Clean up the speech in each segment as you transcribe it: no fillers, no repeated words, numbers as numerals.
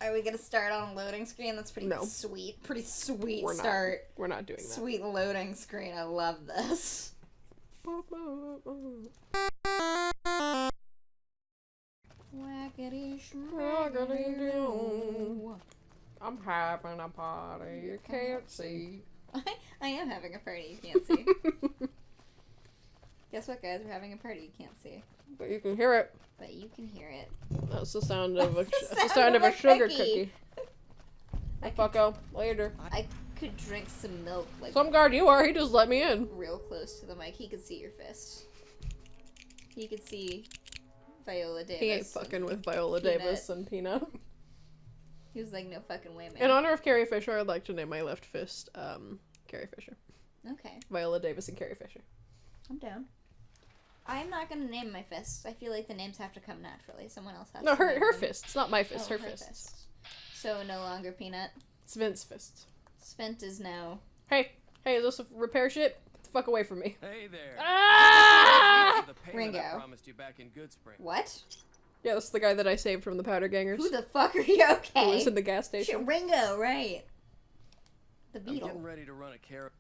Are we gonna start on a loading screen? That's pretty sweet. Pretty sweet start. We're not doing that. Sweet loading screen. I love this. Wackity schmackity. I'm having a party you can't see. I am having a party you can't see. Guess what, guys? We're having a party you can't see. But you can hear it. But you can hear it. That's the sound of a sugar cookie. Fucko, later. I could drink some milk. Like some guard you are. He just let me in. Real close to the mic. He could see your fist. He could see Viola Davis. He ain't fucking with Viola Davis and Peanut. He was like, no fucking way, man. In honor of Carrie Fisher, I'd like to name my left fist, Carrie Fisher. Okay. Viola Davis and Carrie Fisher. I'm down. I'm not gonna name my fists. I feel like the names have to come naturally. Someone else has to. No, her them. fists, not my fist. Her fists. So no longer Peanut. It's Vince's fists. Svent is now. Hey, is this a repair shit? Get the fuck away from me. Hey there. Ah! Ringo. Promised you back in Good Spring. What? Yeah, that's the guy that I saved from the powder gangers. Who the fuck are you? Okay. Who was in the gas station. Shit, Ringo, right? The I'm Beetle. getting ready to run a caravan.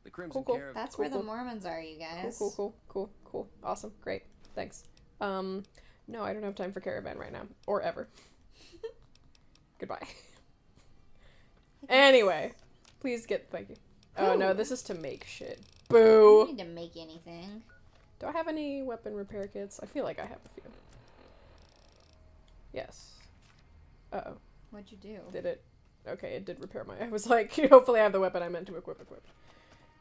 The Crimson Cool. Caravan. That's where the Mormons are, you guys. Cool. Awesome. Great. Thanks. No, I don't have time for caravan right now. Or ever. Goodbye. Anyway. Please thank you. Oh no, this is to make shit. Boo! I don't need to make anything. Do I have any weapon repair kits? I feel like I have a few. Yes. Uh-oh. What'd you do? Did it? Okay, it did repair I was like, hopefully I have the weapon I meant to equip.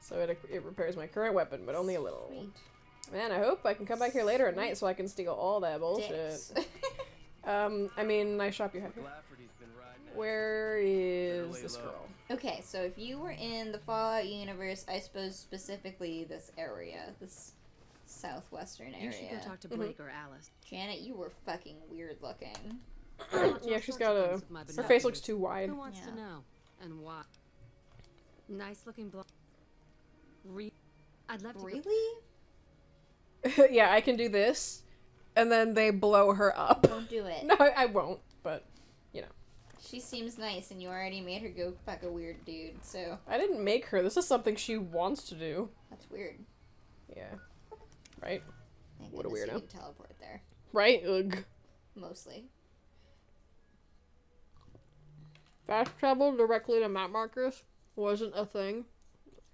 So it repairs my current weapon, but only a little. Sweet. Man, I hope I can come back here later at night so I can steal all that bullshit. I mean, nice shop you have here. Where is this girl? Okay, so if you were in the Fallout universe, I suppose specifically this area, this southwestern area. You should go talk to Blake or Alice. Janet, you were fucking weird looking. Yeah, she's got a... Her face looks too wide. Who wants to know? And why? Nice looking blonde. I'd love to... Really? Yeah, I can do this, and then they blow her up. Don't do it. No, I won't, but, you know. She seems nice, and you already made her go fuck a weird dude, so... I didn't make her. This is something she wants to do. That's weird. Yeah. Right? Thank What a goodness weirdo. you can teleport there. Right? Ugh. Mostly. Fast travel directly to map markers wasn't a thing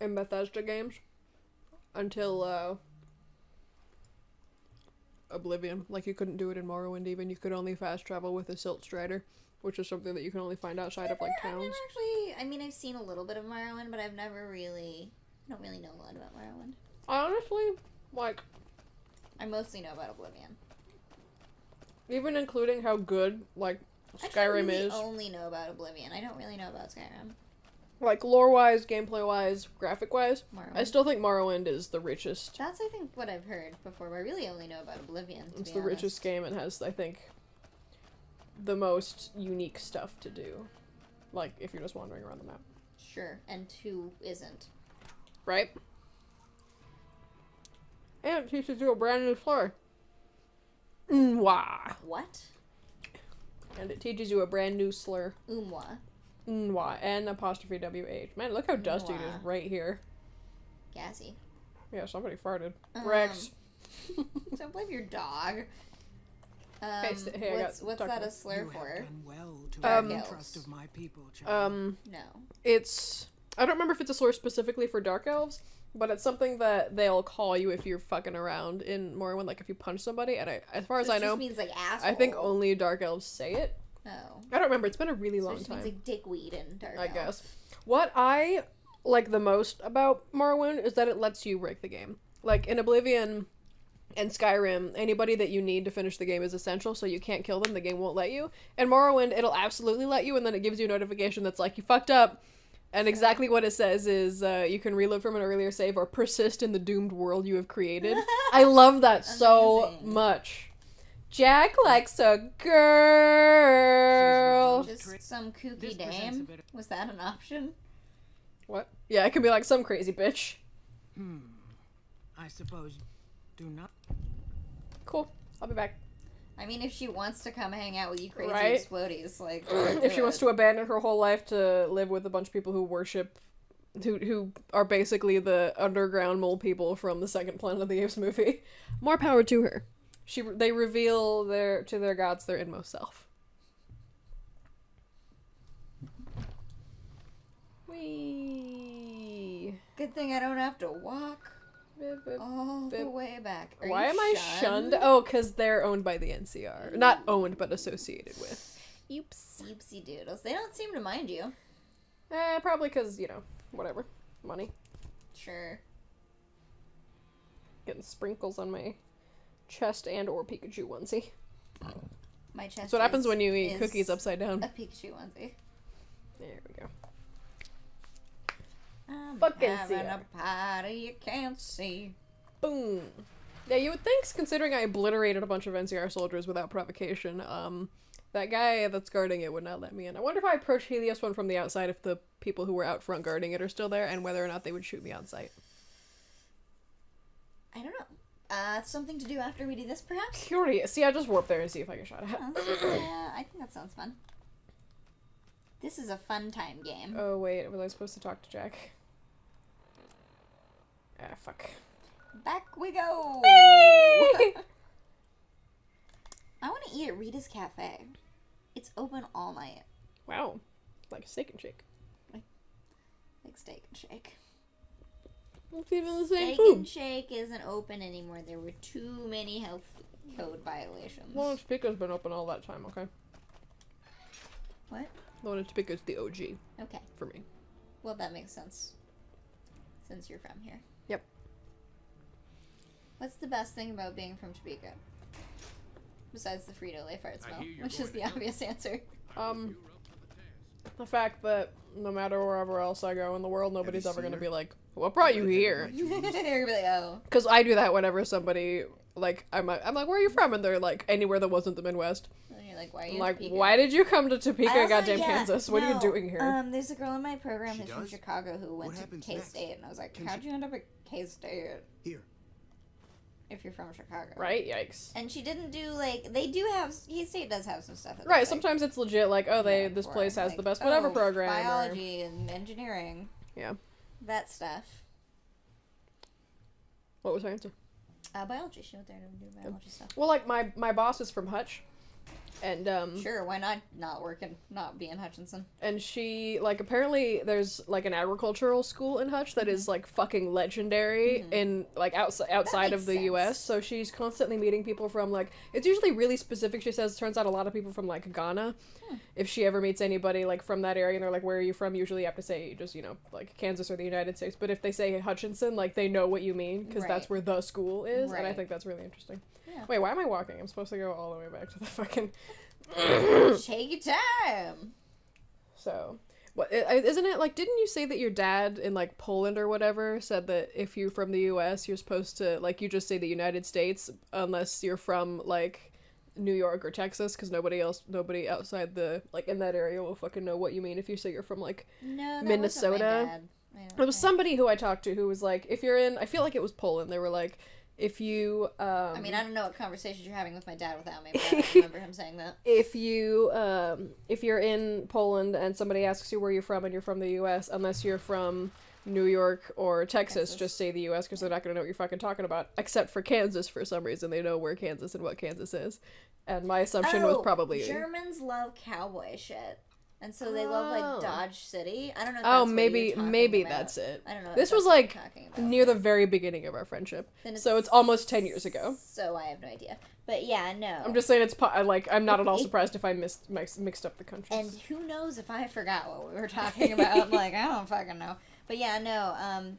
in Bethesda games until, Oblivion. Like, you couldn't do it in Morrowind even. You could only fast travel with a Silt Strider, which is something that you can only find outside of, like, towns. I've seen a little bit of Morrowind, but I've never really... I don't really know a lot about Morrowind. I honestly, like... I mostly know about Oblivion. Even including how good, like, Skyrim is. I only know about Oblivion. I don't really know about Skyrim. Like, lore-wise, gameplay-wise, graphic-wise, Morrowind. I still think Morrowind is the richest. That's, I think, what I've heard before, but I really only know about Oblivion, It's the richest game and has, I think, the most unique stuff to do. Like, if you're just wandering around the map. Sure, and who isn't? Right? And it teaches you a brand new slur. Umwa. What? And it teaches you a brand new slur. Umwa. Umwa. N''WH. Man, look how dusty it is right here. Gassy. Yeah, somebody farted. Rex. Don't blame your dog. Hey, what's that a slur for? Dark elves. Of my people, No. It's... I don't remember if it's a slur specifically for Dark Elves, but it's something that they'll call you if you're fucking around in Morrowind, like if you punch somebody, and as far as I know, just means like asshole. I think only Dark Elves say it. Oh. I don't remember, it's been a really long it just time. means like dickweed in Dark I Elf. guess. What I like the most about Morrowind is that it lets you break the game. Like, in Oblivion and Skyrim, anybody that you need to finish the game is essential, so you can't kill them, the game won't let you. In Morrowind, it'll absolutely let you, and then it gives you a notification that's like, you fucked up. And exactly what it says is, you can reload from an earlier save or persist in the doomed world you have created. I love that so much. Jack likes a girl. Just some kooky dame? Was that an option? What? Yeah, it can be like some crazy bitch. I suppose do not. Cool. I'll be back. I mean, if she wants to come hang out with you crazy Right? explodies, like... If she wants to abandon her whole life to live with a bunch of people who worship... Who are basically the underground mole people from the second Planet of the Apes movie. More power to her. They reveal to their gods their inmost self. Whee! Good thing I don't have to walk all the way back. Are Why you am I shunned? Oh, because they're owned by the NCR. Not owned, but associated with. Oops. Oopsie doodles. They don't seem to mind you. Probably because, whatever. Money. Sure. Getting sprinkles on my chest and or Pikachu onesie. My chest That's what happens when you eat cookies upside down. A Pikachu onesie. There we go. I'm Fucking having see a party you can't see. Boom. Yeah, you would think, considering I obliterated a bunch of NCR soldiers without provocation, that guy that's guarding it would not let me in. I wonder if I approach Helios one from the outside, if the people who were out front guarding it are still there, and whether or not they would shoot me on sight. I don't know. Something to do after we do this, perhaps? Curious. Yeah, just warp there and see if I get shot at. Yeah, I think that sounds fun. This is a fun time game. Oh, wait. Was I supposed to talk to Jack? Ah, fuck. Back we go! I want to eat at Rita's Cafe. It's open all night. Wow. Like a steak and shake. Like Steak and Shake. It's even the same Steak food. and Shake isn't open anymore. There were too many health code violations. Well, Topeka's been open all that time, okay? What? The one in Topeka's the OG Okay. for me. Well, that makes sense. Since you're from here. Yep. What's the best thing about being from Topeka? Besides the Frito-Lay fart smell, hear you're which is going the to obvious answer. The fact that no matter wherever else I go in the world, nobody's ever gonna be like, what brought you here? You're gonna be like, oh. Because I do that whenever somebody, like, I'm like, where are you from? And they're like, anywhere that wasn't the Midwest. And you're like, why are you I'm in like, Topeka? why did you come to Topeka, I also- goddamn yeah, Kansas? What are you no, doing here? There's a girl in my program She who's from does? Chicago who went What to happens K-State, next? and I was like, Can how'd she- you end up at K-State Here. if you're from Chicago? Right? Yikes. And she didn't do, like, they do have, K-State does have some stuff. That's Right, like, sometimes it's legit, like, oh, yeah, this for, place has like, the best whatever oh, program. or- biology and engineering. Yeah. That stuff. What was her answer? Biology. She went there to do biology stuff. Well, like, my boss is from Hutch. And, Sure, why not be in Hutchinson? And she, like, apparently there's, like, an agricultural school in Hutch that is, like, fucking legendary in, like, outside of makes the sense. U.S. So she's constantly meeting people from, like, it's usually really specific, she says. Turns out a lot of people from, like, Ghana. If she ever meets anybody, like, from that area and they're like, where are you from? Usually you have to say just, like, Kansas or the United States. But if they say Hutchinson, like, they know what you mean because Right. that's where the school is. And I Right. think that's really interesting. Yeah. Wait, why am I walking? I'm supposed to go all the way back to the fucking... Take your time. So, what isn't it like? Didn't you say that your dad in like Poland or whatever said that if you're from the U.S., you're supposed to like you just say the United States unless you're from like New York or Texas, because nobody outside the like in that area will fucking know what you mean if you say you're from like No, that Minnesota. wasn't my dad. I don't It was think. somebody who I talked to who was like, if you're in, I feel like it was Poland. They were like, if you I mean, I don't know what conversations you're having with my dad without me, but I don't remember him saying that. if you're in Poland and somebody asks you where you're from and you're from the U.S., unless you're from New York or Texas, just say the U.S. because they're not going to know what you're fucking talking about, except for Kansas for some reason. They know where Kansas and what Kansas is. And my assumption was probably... Germans love cowboy shit. And so they love, Oh. like, Dodge City. I don't know if Oh, that's what maybe you're talking maybe about. that's it. I don't know if This that's was what you're like talking about. near the very beginning of our friendship. Then So it's almost 10 years ago. So I have no idea. But yeah, no. I'm just saying it's I'm not at all surprised if I mixed up the countries. And who knows if I forgot what we were talking about. Like, I don't fucking know. But yeah, no,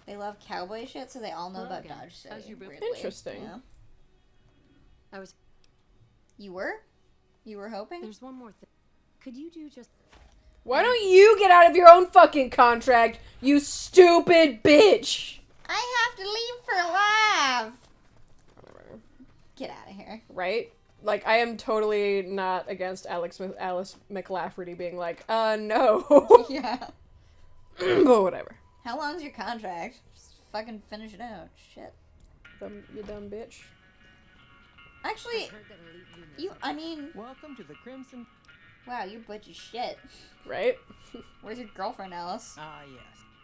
they love cowboy shit, so they all know about Okay. Dodge City. How's your boot? Weirdly, Interesting. you know? I was. You were? You were hoping? There's one more thing. Could you do just? Why don't you get out of your own fucking contract, you stupid bitch? I have to leave for live. Get out of here. Right? Like, I am totally not against Alice McLafferty being like, no. Yeah. But whatever. How long's your contract? Just fucking finish it out. Shit. You dumb bitch. Actually, Heard that elite units you. are- I mean, Welcome to the Crimson. wow, you're butch as shit. Right? Where's your girlfriend, Alice? Ah, yes.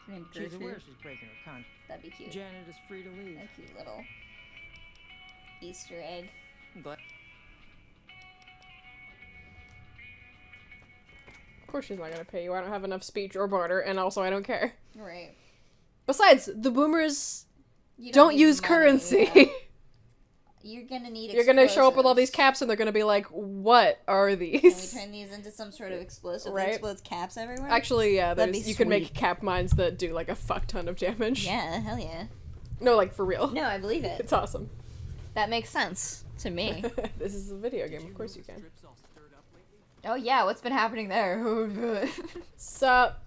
Her name's She's Gertrude. aware she's breaking her contract. That'd be cute. Janet is free to leave. A cute little Easter egg. I'm glad. Of course she's not gonna pay you. I don't have enough speech or barter, and also I don't care. Right. Besides, the boomers You don't need use money, currency. yeah. You're gonna need. You're gonna show up with all these explosives. caps, and they're gonna be like, "What are Can we these?" turn these into some sort of explosive Right. that explodes caps everywhere? Actually, yeah, That'd there's, be you can make sweet. cap mines that do like a fuck ton of damage. Yeah, hell yeah. No, like for real. No, I believe it. It's awesome. That makes sense to me. This is a video game, of course you can. Strips all stirred up lately? Oh yeah, what's been happening there? Sup?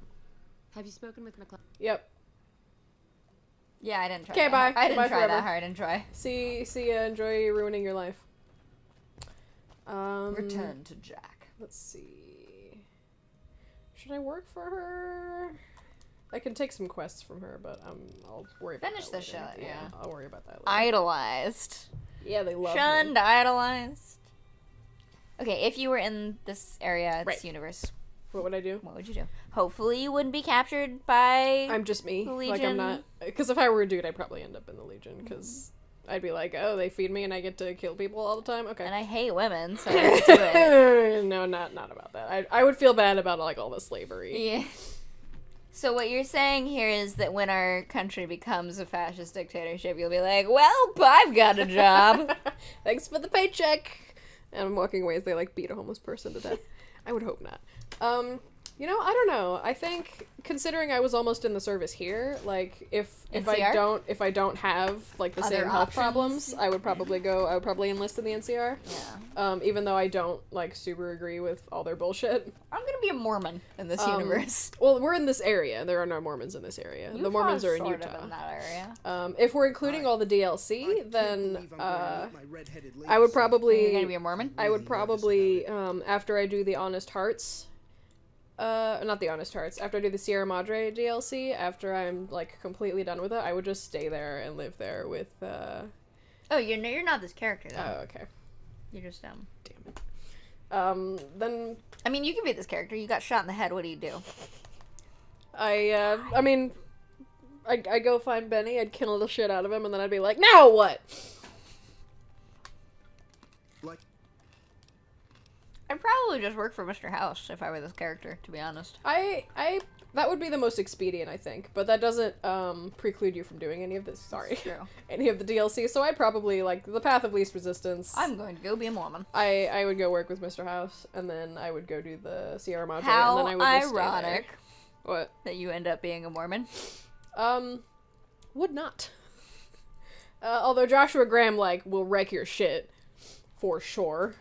Have you spoken with McClellan? Yep. Yeah, I didn't try. Okay, that bye. hard. I didn't Goodbye try forever. that hard and try. See ya. Enjoy ruining your life. Return to Jack. Let's see. Should I work for her? I can take some quests from her, but I'll worry about Finish that the later. shot, yeah. I'll worry about that later. Idolized. Yeah, they love me. Shunned, idolized. Okay, if you were in this area, this Right. universe, What would I do? what would you do? Hopefully you wouldn't be captured by... I'm just me. The Like, I'm Legion. not... Because if I were a dude, I'd probably end up in the Legion, because I'd be like, oh, they feed me and I get to kill people all the time? Okay. And I hate women, so let's do it. No, not about that. I would feel bad about, like, all the slavery. Yeah. So what you're saying here is that when our country becomes a fascist dictatorship, you'll be like, well, I've got a job. Thanks for the paycheck. And I'm walking away as they, like, beat a homeless person to death. I would hope not. You know, I don't know. I think, considering I was almost in the service here, like, if NCR? I don't have, like, the Other same health options? problems, I would probably enlist in the NCR. Yeah. Even though I don't, like, super agree with all their bullshit. I'm gonna be a Mormon in this universe. Well, we're in this area. There are no Mormons in this area. The Mormons are in Sort Utah. of in that area. If we're including all the DLC, then, I would You're probably... gonna be a Mormon? I would probably, after I do the Honest Hearts, not the Honest Hearts, after I do the Sierra Madre DLC, after I'm, like, completely done with it, I would just stay there and live there with, Oh, you're not this character, though. oh, okay. You're just, Damn it. Then, I mean, you can be this character. You got shot in the head. What do you do? I mean, I'd go find Benny, I'd kill the shit out of him, and then I'd be like, now what? I'd probably just work for Mr. House if I were this character, to be honest. That would be the most expedient, I think, but that doesn't, preclude you from doing any of this, sorry. True. Any of the DLC, so I'd probably, like, the path of least resistance. I'm going to go be a Mormon. I would go work with Mr. House, and then I would go do the Sierra Madre, How and then I would just stay there. ironic What? that you end up being a Mormon. Would not. Although Joshua Graham, like, will wreck your shit. For sure.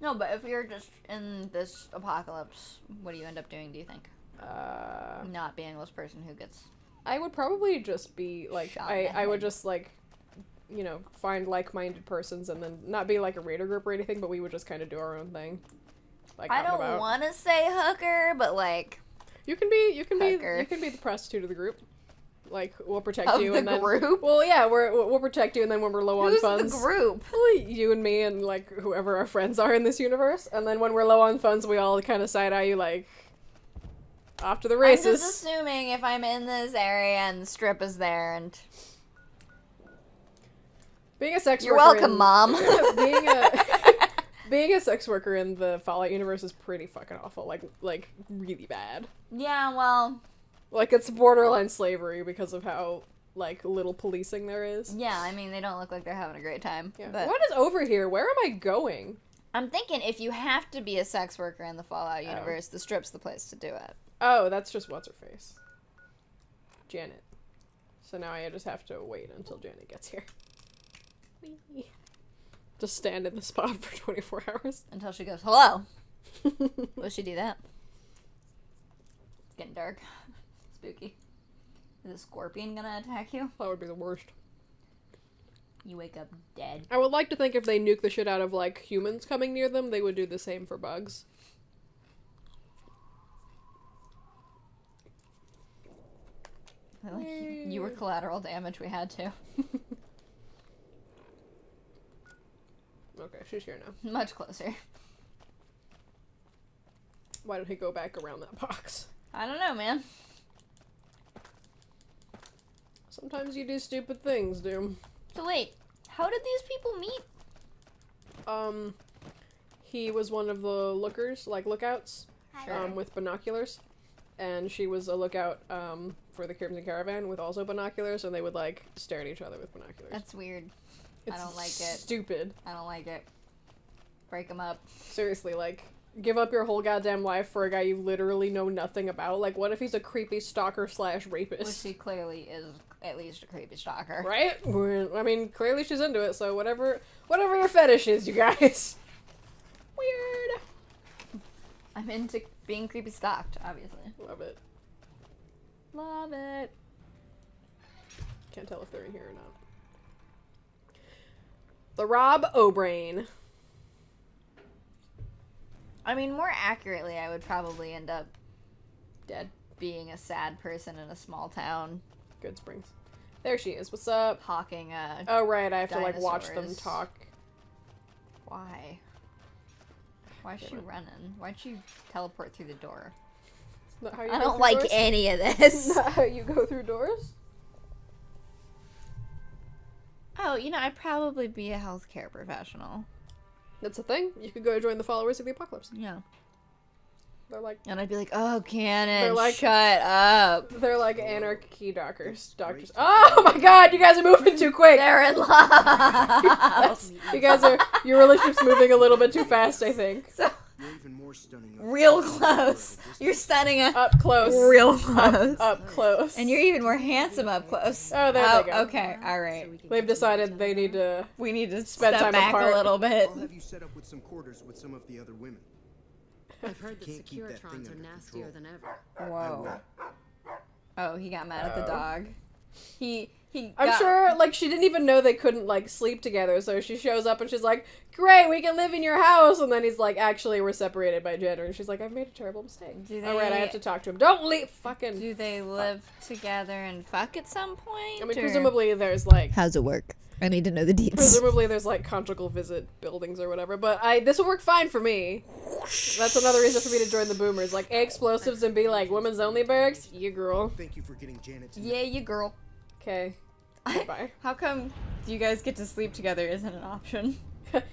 No, but if you're just in this apocalypse, what do you end up doing, do you think? Not being this person who gets... I would probably just be, like, Shot in the I would head. just, like, you know, find like-minded persons, and then not be, like, a raider group or anything, but we would just kind of do our own thing. Like, I out and don't about. want to say hooker, but, like... You can be Hooker. the prostitute of the group. Like, we'll protect Of you, the and then group? Well, yeah, we'll protect you, and then when we're low Who's on the funds, group? well, you and me and like whoever our friends are in this universe, and then when we're low on funds, we all kind of side eye you like off to the I'm races. just assuming if I'm in this area and the strip is there and... Being a sex You're worker welcome, in- Mom. being a sex worker in the Fallout universe is pretty fucking awful. Like really bad. Yeah, well... Like it's borderline slavery because of how like little policing there is. Yeah, I mean, they don't look like they're having a great time. Yeah. But What is over here? Where am I going? I'm thinking if you have to be a sex worker in the Fallout universe, the strip's the place to do it. Oh, that's just what's her face. Janet. So now I just have to wait until Janet gets here. Whee. Just stand in the spot for 24 hours. Until she goes, hello. Will she do that? It's getting dark. Spooky. Is a scorpion gonna attack you? That would be the worst. You wake up dead. I would like to think if they nuke the shit out of, like, humans coming near them, they would do the same for bugs. Like, you were collateral damage, we had to. Okay, she's here now. Much closer. Why don't he go back around that box? I don't know, man. Sometimes you do stupid things, Doom. So wait, how did these people meet? He was one of the lookers, like lookouts, Sure. with binoculars. And she was a lookout, for the Crimson Caravan with also binoculars, and they would, like, stare at each other with binoculars. That's weird. It's I don't like it. Stupid. I don't like it. Break them up. Seriously, like, give up your whole goddamn life for a guy you literally know nothing about. Like, what if he's a creepy stalker / rapist? Well, she clearly is at least a creepy stalker. Right? I mean, clearly she's into it, so whatever your fetish is, you guys. Weird. I'm into being creepy stalked, obviously. Love it. Love it. Can't tell if they're in here or not. The Rob O'Brain. I mean, more accurately, I would probably end up Dead. being a sad person in a small town, Good Springs. There she is. What's up? hawking a... Oh, right. I have to, like, watch them Dinosaurs. talk. Why? Why's she running? Why'd she teleport through the door? It's not how you I go don't through like doors. any of this. Not how you go through doors. Oh, you know, I'd probably be a healthcare professional. That's a thing. You could go join the followers of the apocalypse. Yeah. They're like And I'd be like, oh, Cannon, They're like- shut up. anarchy doctors. Oh my god, you guys are moving too quick. They're in love. Your relationship's moving a little bit too fast, I think. So, You're even more stunning. real close. You're stunning us Up close. real close. Up close. And you're even more handsome up close. Oh, there they go. Okay, alright. They've decided they need to We need to Spend step time back apart. a little bit. I'll have you set up with some quarters with some of the other women. I've heard that Can't keep that thing Securitrons are under nastier control. than ever. Whoa. Oh, he got mad at the dog. He I'm got- sure, like, she didn't even know they couldn't, like, sleep together, so she shows up and she's like, great, we can live in your house, and then he's like, actually, we're separated by gender, and she's like, I've made a terrible mistake. Do Alright, I they- have to talk to him. Don't leave! Fucking... Do they live together and fuck at some point? I mean, or- presumably there's, like... How's it work? I need to know the deets. Presumably there's, like, conjugal visit buildings or whatever, but this will work fine for me. That's another reason for me to join the boomers. Like, A explosives and be like, women's only barracks? Yeah, girl. Thank you for getting Janet to Yeah, you girl. Okay. Goodbye. How come you guys get to sleep together isn't an option?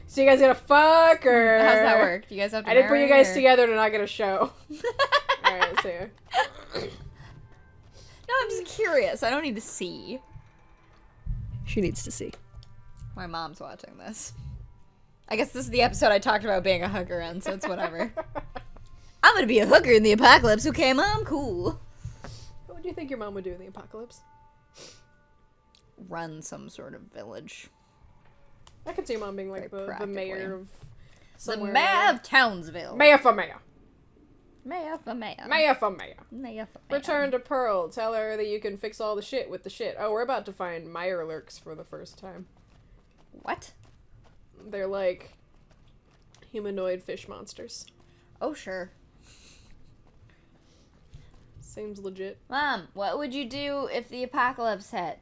So you guys gonna fuck, or... How's that work? Do you guys have to I didn't put you marry, guys or- together to not get a show. Alright, see ya. No, I'm just curious. I don't need to see. She needs to see. My mom's watching this. I guess this is the episode I talked about being a hooker in, so it's whatever. I'm gonna be a hooker in the apocalypse, okay, Mom? Cool. What would you think your mom would do in the apocalypse? Run some sort of village. I could see your mom being like Very the mayor practically. of The somewhere. mayor of Townsville. Mayor for mayor. Mayor for mayor. Mayor for mayor. Mayor for mayor. Return to Pearl. Tell her that you can fix all the shit with the shit. Oh, we're about to find Mirelurks for the first time. What? They're like humanoid fish monsters. Oh, sure. Seems legit. Mom, what would you do if the apocalypse hit?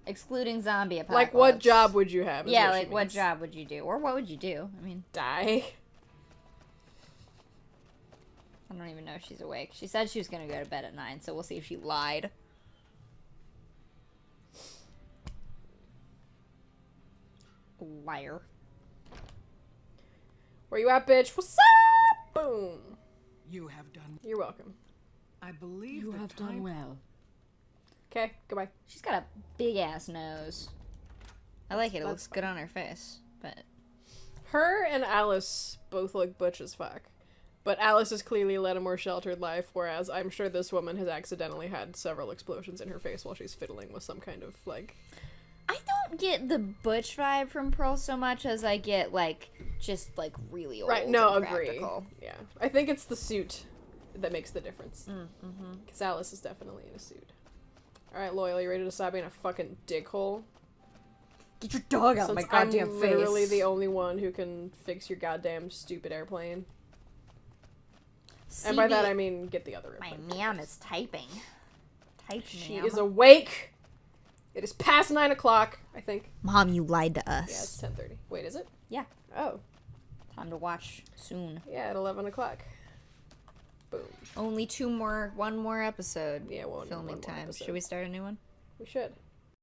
Excluding zombie apocalypse. Like, what job would you have? is Yeah, what she like, what means. job would you do? Or what would you do? I mean, Die. I don't even know if she's awake. She said she was going to go to bed at 9, so we'll see if she lied. Liar. Where you at, bitch? What's up? Boom. You have done. You're welcome. I believe the time. well. Okay, goodbye. She's got a big ass nose. I like it. It looks good on her face. But Her and Alice both look butch as fuck. But Alice has clearly led a more sheltered life, whereas I'm sure this woman has accidentally had several explosions in her face while she's fiddling with some kind of, like... I don't get the butch vibe from Pearl so much as I get, like, just, like, really old Right, no, and agree. practical. Yeah. I think it's the suit that makes the difference. Because Alice is definitely in a suit. Alright, Loyal, you ready to stop being a fucking dickhole? Get your dog out of my Since goddamn I'm face. literally the only one who can fix your goddamn stupid airplane. And by that I mean get the other My airplane. ma'am is typing. Type She ma'am. is awake! It is past 9 o'clock, I think. Mom, you lied to Yeah, it's us. 10:30. Wait, is it? Yeah. Oh, Time to watch soon. yeah, at 11 o'clock. Boom. Only one more episode. Yeah, one filming more time. episode. Should we start a new one? We should.